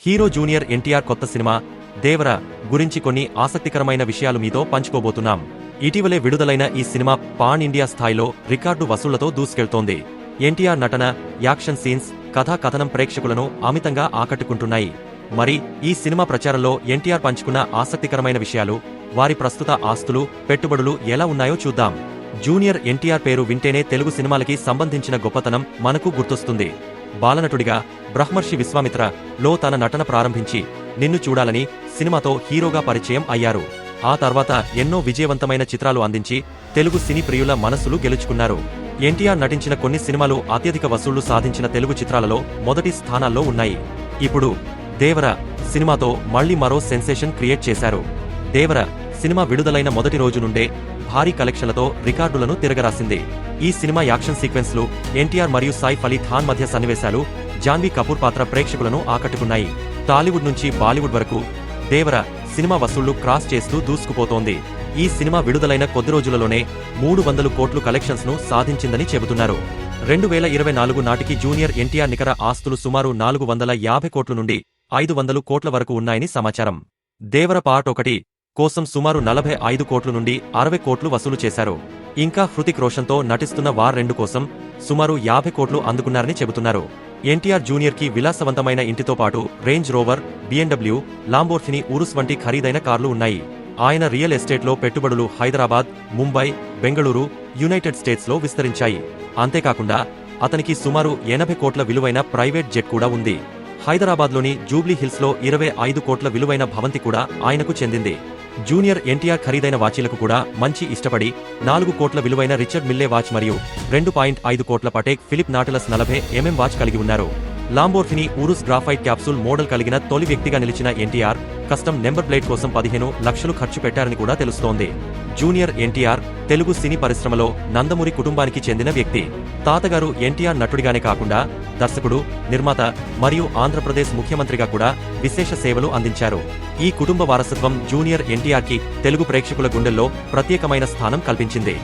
Hero junior NTR కొత్త cinema దేవర గురించి కొన్ని ఆసక్తికరమైన విషయాలు మీతో పంచుకోబోతున్నాం. ఇటీవలే విడుదలైన ఈ సినిమా పాన్ ఇండియా స్థాయిలో రికార్డు వసూళ్లతో దూసుకెళ్తోంది. ఎన్టీఆర్ నటన, యాక్షన్ సీన్స్, కథాకథనం ప్రేక్షకులను అమితంగా ఆకట్టుకుంటున్నాయి. మరి ఈ సినిమా ప్రచారంలో ఎన్టీఆర్ పంచుకున్న ఆసక్తికరమైన విషయాలు, వారి ప్రస్తుత ఆస్తులు, పెట్టుబడులు ఎలా ఉన్నాయో చూద్దాం. జూనియర్ ఎన్టీఆర్ పేరు వింటేనే తెలుగు సినిమాలకి సంబంధించిన గొప్పతనం మనకు గుర్తొస్తుంది. బాలనటుడిగా బ్రహ్మర్షి విశ్వామిత్ర లో తన నటన ప్రారంభించి నిన్ను చూడాలని సినిమాతో హీరోగా పరిచయం అయ్యారు. ఆ తర్వాత ఎన్నో విజయవంతమైన చిత్రాలు అందించి తెలుగు సినీ ప్రియుల మనస్సులు గెలుచుకున్నారు. ఎన్టీఆర్ నటించిన కొన్ని సినిమాలు అత్యధిక వసూళ్లు సాధించిన తెలుగు చిత్రాలలో మొదటి స్థానాల్లో ఉన్నాయి. ఇప్పుడు దేవర సినిమాతో మళ్లీ మరో సెన్సేషన్ క్రియేట్ చేశారు. దేవర సినిమా విడుదలైన మొదటి రోజు నుండే భారీ కలెక్షన్లతో రికార్డులను తిరగరాసింది. ఈ సినిమా యాక్షన్ సీక్వెన్స్లు, ఎన్టీఆర్ మరియు సైఫ్ అలీ ఖాన్ మధ్య సన్నివేశాలు, జాన్వీ కపూర్ పాత్ర ప్రేక్షకులను ఆకట్టుకున్నాయి. టాలీవుడ్ నుంచి బాలీవుడ్ వరకు దేవర సినిమా వసూళ్లు క్రాస్ చేస్తూ దూసుకుపోతోంది. ఈ సినిమా విడుదలైన కొద్ది రోజులలోనే 300 కోట్లు కలెక్షన్స్ ను సాధించిందని చెబుతున్నారు. 2024 నాటికి జూనియర్ ఎన్టీఆర్ నికర ఆస్తులు సుమారు 450 కోట్ల నుండి 500 కోట్ల వరకు ఉన్నాయని సమాచారం. దేవర పార్ట్ 1 కోసం సుమారు 45 కోట్ల నుండి 60 కోట్లు వసూలు చేశారు. ఇంకా హృతిక్ రోషన్తో నటిస్తున్న వార్ 2 కోసం సుమారు 50 కోట్లు అందుకున్నారని చెబుతున్నారు. ఎన్టీఆర్ జూనియర్ కి విలాసవంతమైన ఇంటితో పాటు range rover, BMW, Lamborghini Urs వంటి ఖరీదైన కార్లు ఉన్నాయి. ఆయన రియల్ ఎస్టేట్లో పెట్టుబడులు హైదరాబాద్, ముంబై, బెంగళూరు, యునైటెడ్ స్టేట్స్లో విస్తరించాయి. అంతేకాకుండా అతనికి సుమారు 80 కోట్ల విలువైన ప్రైవేట్ జెట్ కూడా ఉంది. హైదరాబాద్లోని జూబ్లీ హిల్స్లో 25 కోట్ల విలువైన భవంతి కూడా ఆయనకు చెందింది. జూనియర్ ఎన్టీఆర్ ఖరీదైన వాచీలకు కూడా మంచి ఇష్టపడి 4 కోట్ల విలువైన రిచర్డ్ మిల్లే వాచ్ మరియు 2.5 కోట్ల పటేక్ ఫిలిప్ నాటలస్ 40mm వాచ్ కలిగి ఉన్నారు. Lamborghini Urs graphite capsule model కలిగిన తొలి వ్యక్తిగా నిలిచిన ఎన్టీఆర్ కస్టమ్ నెంబర్ ప్లేట్ కోసం 15 లక్షలు ఖర్చు పెట్టారని కూడా తెలుస్తోంది. జూనియర్ ఎన్టీఆర్ తెలుగు సినీ పరిశ్రమలో నందమూరి కుటుంబానికి చెందిన వ్యక్తి. తాతగారు ఎన్టీఆర్ నటుడిగానే కాకుండా దర్శకుడు, నిర్మాత మరియు ఆంధ్రప్రదేశ్ ముఖ్యమంత్రిగా కూడా విశేష సేవలు అందించారు. ఈ కుటుంబ వారసత్వం జూనియర్ ఎన్టీఆర్ కి తెలుగు ప్రేక్షకుల గుండెల్లో ప్రత్యేకమైన స్థానం కల్పించింది.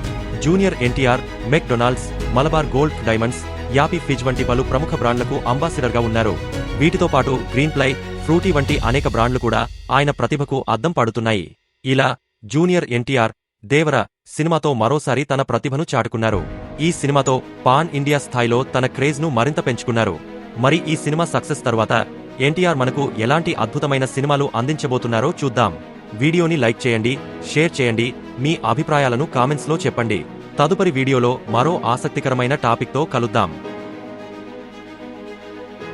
Junior NTR McDonald's, Malabar gold diamonds, Appy Fizz వంటి పలు ప్రముఖ బ్రాండ్లకు అంబాసిడర్గా ఉన్నారు. వీటితో పాటు గ్రీన్ ప్లై, ఫ్రూటీ వంటి అనేక బ్రాండ్లు కూడా ఆయన ప్రతిభకు అద్దం పడుతున్నాయి. ఇలా జూనియర్ ఎన్టీఆర్ దేవర సినిమాతో మరోసారి తన ప్రతిభను చాటుకున్నారు. ఈ సినిమాతో పాన్ ఇండియా స్థాయిలో తన క్రేజ్ ను మరింత పెంచుకున్నారు. మరి ఈ సినిమా సక్సెస్ తరువాత ఎన్టీఆర్ మనకు ఎలాంటి అద్భుతమైన సినిమాలు అందించబోతున్నారో చూద్దాం. వీడియోని లైక్ చేయండి, షేర్ చేయండి, మీ అభిప్రాయాలను కామెంట్స్ లో చెప్పండి. తదుపరి వీడియోలో మరో ఆసక్తికరమైన టాపిక్ తో కలుద్దాం.